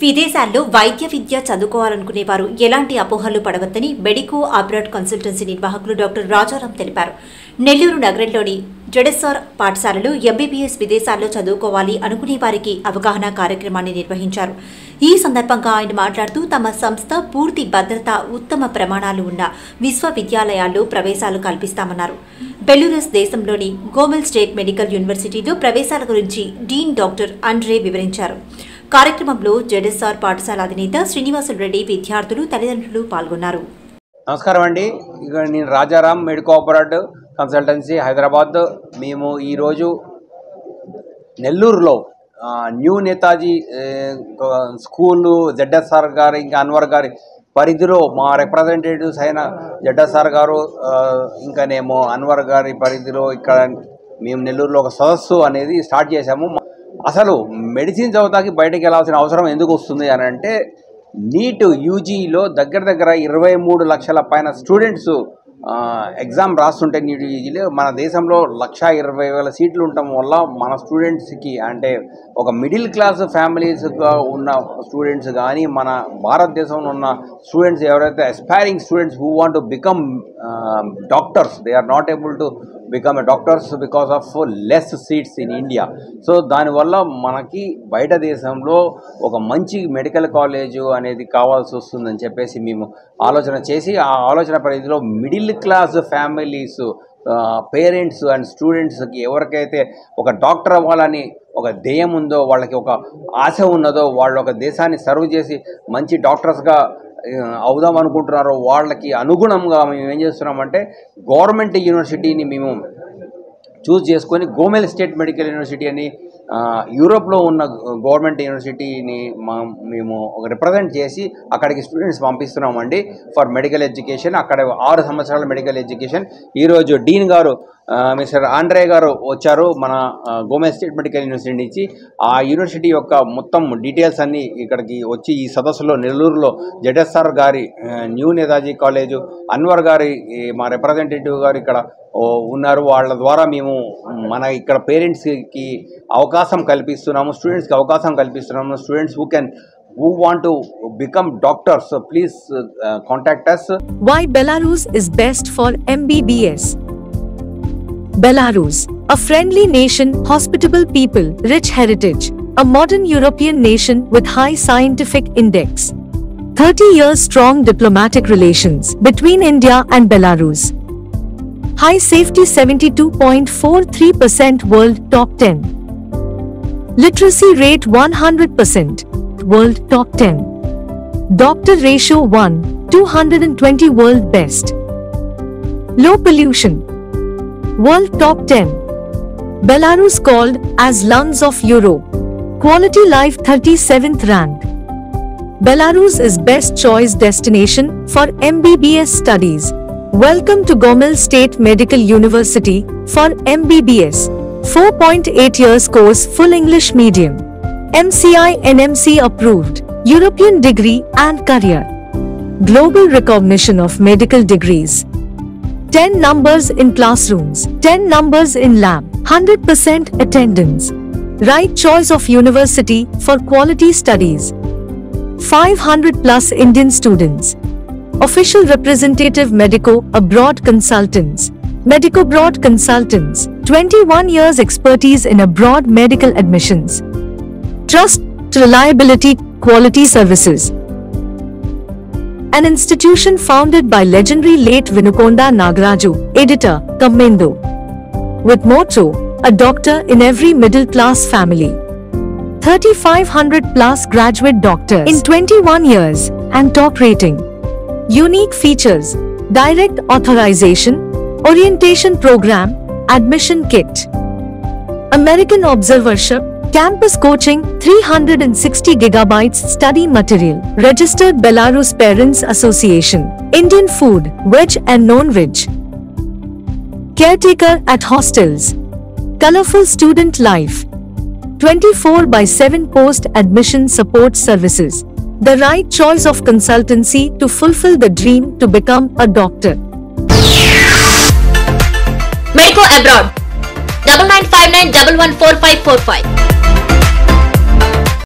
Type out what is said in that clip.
విదేశాల్లో వైద్య విద్య చదువుకోవాలనుకునే వారు ఎలాంటి అపోహలు పడవద్దని మెడికో అబ్రాడ్ కన్సల్టెన్సీ నిర్వాహకులు డాక్టర్ రాజారాం తెలిపారు. నెల్లూరు నగరంలోని జెడ్ఎస్ఆర్ పాఠశాలలో ఎంబీబీఎస్ విదేశాల్లో చదువుకోవాలి అనుకునే వారికి అవగాహన కార్యక్రమాన్ని నిర్వహించారు. ఈ సందర్భంగా ఆయన మాట్లాడుతూ తమ సంస్థ పూర్తి భద్రత, ఉత్తమ ప్రమాణాలు ఉన్న విశ్వవిద్యాలయాల్లో ప్రవేశాలు కల్పిస్తామన్నారు. బెలూరస్ దేశంలోని గోమెల్ స్టేట్ మెడికల్ యూనివర్సిటీలో ప్రవేశాల గురించి డీన్ డాక్టర్ అండ్రే వివరించారు. కార్యక్రమంలో జెడ్ఎస్ఆర్ పాఠశాల అధినేత శ్రీనివాసులు రెడ్డి, విద్యార్థులు, తల్లిదండ్రులు పాల్గొన్నారు. నమస్కారం అండి. ఇక నేను Rajaram medico abroad consultancy Hyderabad. మేము ఈరోజు నెల్లూరులో న్యూ నేతాజీ స్కూలు జెడ్ఎస్ఆర్ గారు ఇంకా అన్వర్ గారి పరిధిలో మా రిప్రజెంటేటివ్స్ అయిన జెడ్ఎస్ఆర్ గారు ఇంకానేమో అన్వర్ గారి పరిధిలో ఇక్కడ మేము నెల్లూరులో ఒక సదస్సు అనేది స్టార్ట్ చేశాము. అసలు మెడిసిన్ చదువుతాకి బయటకు వెళ్ళాల్సిన అవసరం ఎందుకు వస్తుంది అని అంటే, నీట్ యూజీలో దగ్గర 23 లక్షల పైన స్టూడెంట్స్ ఎగ్జామ్ రాస్తుంటే నీట్ యూజీలో మన దేశంలో 1,20,000 సీట్లు ఉండటం వల్ల మన స్టూడెంట్స్కి అంటే ఒక మిడిల్ క్లాస్ ఫ్యామిలీస్గా ఉన్న స్టూడెంట్స్ కానీ మన భారతదేశంలో ఉన్న స్టూడెంట్స్ ఎవరైతే aspiring students who want to become doctors, they are not able to become a doctors because of less seats in India. So దానివల్ల మనకి బయట దేశంలో ఒక మంచి మెడికల్ కాలేజు అనేది కావాల్సి వస్తుందని చెప్పేసి మేము ఆలోచన చేసి, ఆ ఆలోచన పరిధిలో middle class families, parents and స్టూడెంట్స్కి ఎవరికైతే ఒక డాక్టర్ అవ్వాలని ఒక ధ్యేయం ఉందో, వాళ్ళకి ఒక ఆశ ఉన్నదో, వాళ్ళు ఒక దేశాన్ని సర్వ్ చేసి మంచి డాక్టర్స్గా అవుదాం అనుకుంటున్నారో వాళ్ళకి అనుగుణంగా మేము ఏం చేస్తున్నామంటే గవర్నమెంట్ యూనివర్సిటీని మేము చూస్ చేసుకొని గోమెల్ స్టేట్ మెడికల్ యూనివర్సిటీ అని యూరోప్లో ఉన్న గవర్నమెంట్ యూనివర్సిటీని మేము ఒక రిప్రజెంట్ చేసి అక్కడికి స్టూడెంట్స్ పంపిస్తున్నామండి ఫర్ మెడికల్ ఎడ్యుకేషన్. అక్కడ 6 సంవత్సరాల మెడికల్ ఎడ్యుకేషన్. ఈరోజు డీన్ గారు మిస్టర్ ఆండ్రే గారు వచ్చారు మన గోమెల్ స్టేట్ మెడికల్ యూనివర్సిటీ నుంచి. ఆ యూనివర్సిటీ యొక్క మొత్తం డీటెయిల్స్ అన్నీ ఇక్కడికి వచ్చి ఈ సదస్సులో నెల్లూరులో జెడ్ఎస్ఆర్ గారి న్యూ నేతాజీ కాలేజు, అన్వర్ గారి మా రిప్రజెంటేటివ్ గారు ఇక్కడ ఉన్నారు. వాళ్ళ ద్వారా మేము మన ఇక్కడ పేరెంట్స్కి అవకాశం కల్పిస్తున్నాము, స్టూడెంట్స్కి అవకాశం కల్పిస్తున్నాము. Students who want to become doctors, so please contact us. Why Belarus is best for MBBS? Belarus, a friendly nation, hospitable people, rich heritage, a modern European nation with high scientific index. 30 years strong diplomatic relations between India and Belarus. High safety 72.43%, world top 10. Literacy rate 100%, world top 10. Doctor ratio 1:220, world best. Low pollution, world top 10. Belarus called as lungs of Europe. Quality life 37th rank. Belarus is best choice destination for MBBS studies. Welcome to Gomel State Medical University for MBBS. 4.8 years course, full English medium. MCI NMC approved. European degree and career. Global recognition of medical degrees. 10 numbers in classrooms, 10 numbers in lab, 100% attendance. Right choice of university for quality studies. 500 plus Indian students. Official representative Medico Abroad Consultants. Medico Abroad Consultants, 21 years expertise in abroad medical admissions. Trust, reliability, quality services. An institution founded by legendary late Vinukonda Nagaraju, editor, Commendo. With motto, a doctor in every middle class family. 3,500 plus graduate doctors in 21 years and top rating. Unique features, direct authorization, orientation program, admission kit. American observership, campus coaching, 360 gigabytes study material. Registered Belarus Parents Association. Indian food, veg and non-veg. Caretaker at hostels. Colorful student life. 24/7 post-admission support services. The right choice of consultancy to fulfill the dream to become a doctor. Medico Abroad 9959114545